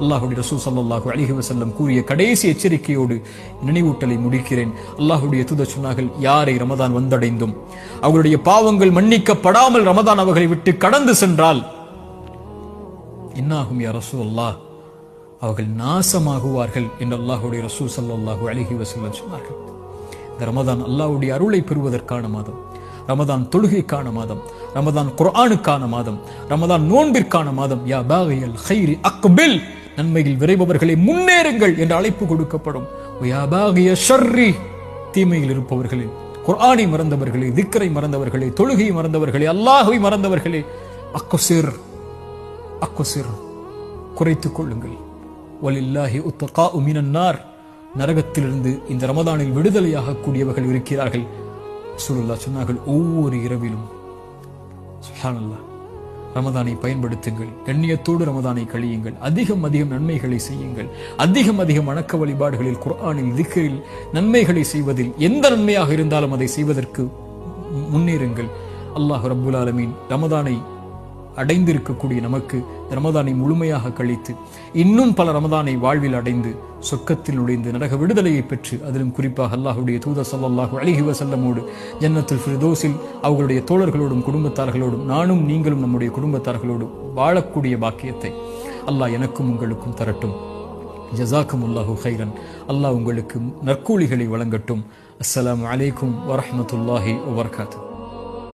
அல்லாஹ்வுடைய ரசூல் ஸல்லல்லாஹு அலைஹி வஸல்லம் கூறிய கடைசி எச்சரிக்கையோடு நினைவூட்டலை முடிக்கிறேன். அல்லாஹ்வுடைய தூதர் சொன்னார்கள், யாரை ரமதான் வந்தடைந்தும் அவர்களுடைய பாவங்கள் மன்னிக்கப்படாமல் ரமதான் அவர்களை விட்டு கடந்து சென்றால் இன்னாகும் யா ரசூலல்லாஹ், அவர்கள் நாசமாகுவார்கள் என்று அல்லாஹ்வுடைய ரசூல் ஸல்லல்லாஹு அலைஹி வஸல்லம் சொன்னார்கள். இந்த ரமதான் அல்லாஹ்வுடைய அருளை பெறுவதற்கான மாதம், ரமதான் தொழுகைக்கான மாதம், ரமதான் குர்ஆனுக்கான மாதம், ரமதான் நோன்பிற்கான மாதம். யா பாகியல் கைரி அக்பில், நன்மையில் விரைபவர்களை முன்னேறுங்கள் என்று அழைப்பு கொடுக்கப்படும். யா பாகிய ஷர்ரி, தீமையில் இருப்பவர்களே, குர்ஆனை மறந்தவர்களே, திக்ரை மறந்தவர்களே, தொழுகையை மறந்தவர்களே, அல்லாஹ்வை மறந்தவர்களே, அக்ஸிர் அக்ஸிர், குறைத்துக் கொள்ளுங்கள். வலில்லாஹி உத்தகாஉ மினன் நார், நரகத்திலிருந்து இந்த ரமதானில் விடுதலையாக கூடியவர்கள் இருக்கிறார்கள். ரசூலுல்லாஹ் சொன்னார்கள், ஒவ்வொரு இரவிலும் சுப்ஹானல்லாஹ் ரமதானை பயன்படுத்துங்கள், கண்ணியத்தோடு ரமதானை கழியுங்கள், அதிகம் அதிகம் நன்மைகளை செய்யுங்கள், அதிகம் அதிகம் வணக்க வழிபாடுகளில், குர்ஆனில், திக்ரில் நன்மைகளை செய்வதில் எந்த நன்மையாக இருந்தாலும் அதை செய்வதற்கு முன்னேறுங்கள். அல்லாஹ் ரப்புல் ஆலமீன் ரமதானை அடைந்திருக்கக்கூடிய நமக்கு ரமதானை முழுமையாக கழித்து இன்னும் பல ரமதானை வாழ்வில் அடைந்து சொர்க்கத்தில் நுழைந்து நரக விடுதலையை பெற்று, அதிலும் குறிப்பாக அல்லாஹ்வுடைய தூதர் ஸல்லல்லாஹு அலைஹி வஸல்லமோடு ஜன்னத்துல் ஃபிர்தௌஸில் அவர்களுடைய தோழர்களோடும் குடும்பத்தார்களோடும் நானும் நீங்களும் நம்முடைய குடும்பத்தார்களோடும் வாழக்கூடிய பாக்கியத்தை அல்லாஹ் எனக்கும் உங்களுக்கும் தரட்டும். ஜஸாக்குமுல்லாஹு கைரன். அல்லாஹ் உங்களுக்கு நற்கூலிகளை வழங்கட்டும். அஸ்ஸலாமு அலைக்கும் வரஹ்மத்துல்லாஹி வபரகாத்துஹு.